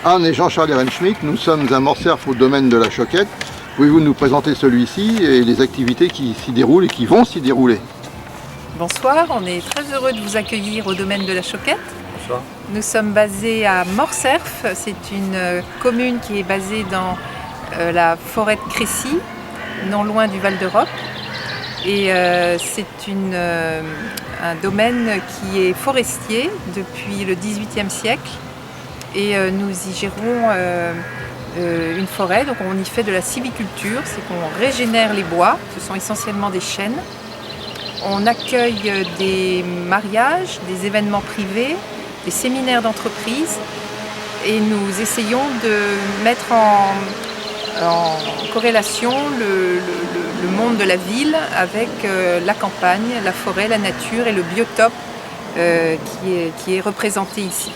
Anne et Jean-Charles Ehrenschmidt, nous sommes à Morcerf au domaine de la Choquette. Pouvez-vous nous présenter celui-ci et les activités qui s'y déroulent et qui vont s'y dérouler? Bonsoir, on est très heureux de vous accueillir au domaine de la Choquette. Bonsoir. Nous sommes basés à Morcerf, c'est une commune qui est basée dans la forêt de Crécy, non loin du Val d'Europe. Et c'est un domaine qui est forestier depuis le XVIIIe siècle. Et nous y gérons une forêt, donc on y fait de la sylviculture, c'est qu'on régénère les bois, ce sont essentiellement des chênes. On accueille des mariages, des événements privés, des séminaires d'entreprise et nous essayons de mettre en corrélation le monde de la ville avec la campagne, la forêt, la nature et le biotope qui est représenté ici.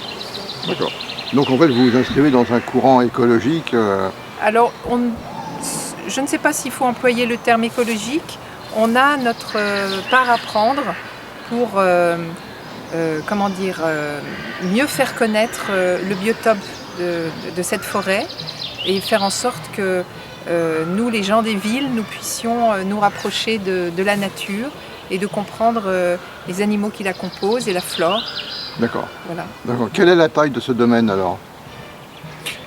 D'accord. Donc en fait vous vous inscrivez dans un courant écologique. Alors je ne sais pas s'il faut employer le terme écologique. On a notre part à prendre pour mieux faire connaître le biotope de cette forêt et faire en sorte que nous, les gens des villes, nous puissions nous rapprocher de la nature et de comprendre les animaux qui la composent et la flore. D'accord. Voilà. D'accord. Quelle est la taille de ce domaine alors?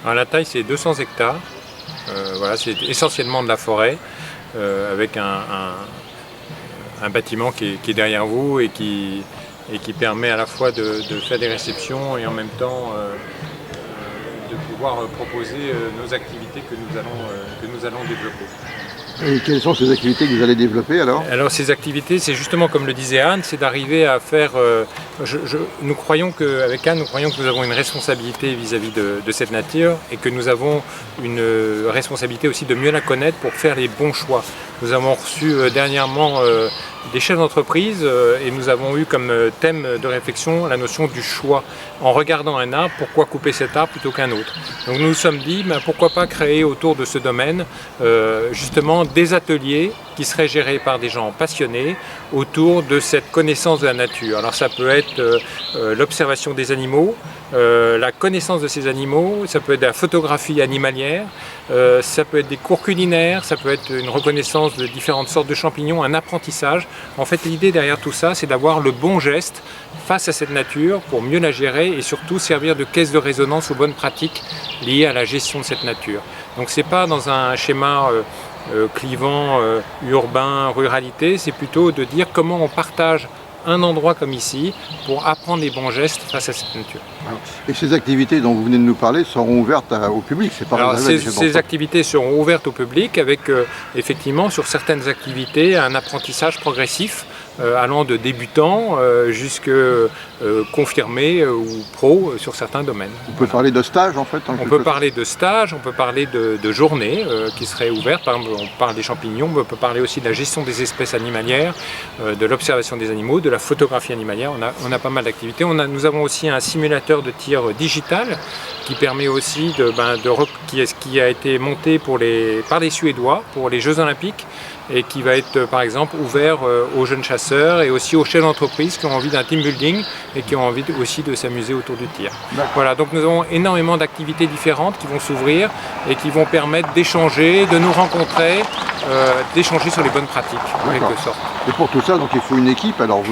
Alors, la taille c'est 200 hectares, voilà, c'est essentiellement de la forêt, avec un bâtiment qui est derrière vous et qui permet à la fois de faire des réceptions et en même temps de pouvoir proposer nos activités que nous allons développer. Et quelles sont ces activités que vous allez développer alors? Alors ces activités, c'est justement comme le disait Anne, c'est d'arriver à faire... nous croyons qu'avec Anne, nous croyons que nous avons une responsabilité vis-à-vis de cette nature et que nous avons une responsabilité aussi de mieux la connaître pour faire les bons choix. Nous avons reçu dernièrement des chefs d'entreprise et nous avons eu comme thème de réflexion la notion du choix. En regardant un arbre, pourquoi couper cet arbre plutôt qu'un autre? Donc nous nous sommes dit, pourquoi pas créer autour de ce domaine justement des ateliers qui seraient gérés par des gens passionnés autour de cette connaissance de la nature. Alors ça peut être l'observation des animaux, la connaissance de ces animaux, ça peut être de la photographie animalière, ça peut être des cours culinaires, ça peut être une reconnaissance de différentes sortes de champignons, un apprentissage. En fait, l'idée derrière tout ça, c'est d'avoir le bon geste face à cette nature pour mieux la gérer et surtout servir de caisse de résonance aux bonnes pratiques liées à la gestion de cette nature. Donc c'est pas dans un schéma clivant urbain, ruralité, c'est plutôt de dire comment on partage un endroit comme ici pour apprendre les bons gestes face à cette nature. Et ces activités dont vous venez de nous parler seront ouvertes au public? C'est pas Alors, réservé ces activités seront ouvertes au public avec effectivement sur certaines activités un apprentissage progressif allant de débutants jusqu'à confirmés ou pros sur certains domaines. On peut parler de stage en fait? On peut parler de stage, on peut parler de journées qui seraient ouvertes. Par exemple, on parle des champignons, mais on peut parler aussi de la gestion des espèces animalières, de l'observation des animaux, de la photographie animalière. On a pas mal d'activités. Nous avons aussi un simulateur de tir digital qui permet aussi qui a été monté par les Suédois pour les Jeux Olympiques et qui va être par exemple ouvert aux jeunes chasseurs et aussi aux chefs d'entreprise qui ont envie d'un team building et qui ont envie aussi de s'amuser autour du tir. Voilà, donc nous avons énormément d'activités différentes qui vont s'ouvrir et qui vont permettre d'échanger, de nous rencontrer, d'échanger sur les bonnes pratiques en quelque sorte. Et pour tout ça, donc il faut une équipe. Alors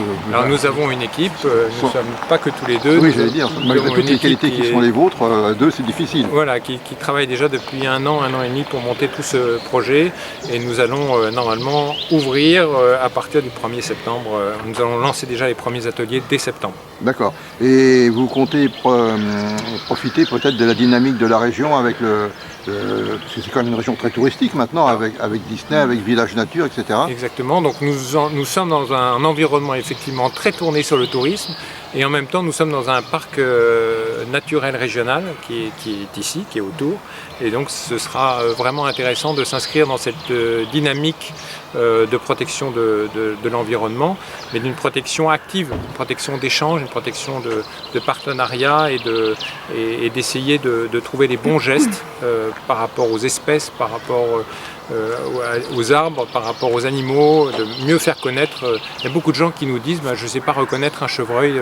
nous avons une équipe, nous ne sommes pas que tous les deux. Oui, j'allais dire, malgré toutes les qualités qui sont les vôtres, à deux c'est difficile. Voilà, qui travaille déjà depuis un an et demi pour monter tout ce projet et nous allons normalement ouvrir à partir du 1er septembre. Nous allons lancer déjà les premiers ateliers dès septembre. D'accord. Et vous comptez profiter peut-être de la dynamique de la région avec parce que c'est quand même une région très touristique maintenant, avec Disney, avec Village Nature, etc. Exactement, donc nous sommes dans un environnement effectivement très tourné sur le tourisme et en même temps nous sommes dans un parc naturel régional qui est ici, qui est autour Et donc ce sera vraiment intéressant de s'inscrire dans cette dynamique de protection de l'environnement, mais d'une protection active, une protection d'échange, une protection de partenariat et d'essayer de trouver les bons gestes par rapport aux espèces, par rapport aux arbres, par rapport aux animaux, de mieux faire connaître. Il y a beaucoup de gens qui nous disent je ne sais pas reconnaître un chevreuil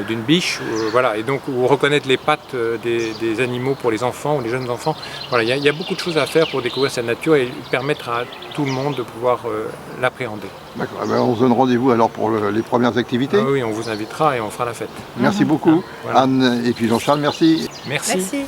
d'une biche, voilà, et donc ou reconnaître les pattes des animaux pour les enfants ou les jeunes enfants. Voilà, il y a beaucoup de choses à faire pour découvrir cette nature et permettre à tout le monde de pouvoir l'appréhender. D'accord, on se donne rendez-vous alors pour les premières activités. Oui, on vous invitera et on fera la fête. Merci beaucoup, Voilà. Anne et puis Jean-Charles, merci. Merci. Merci.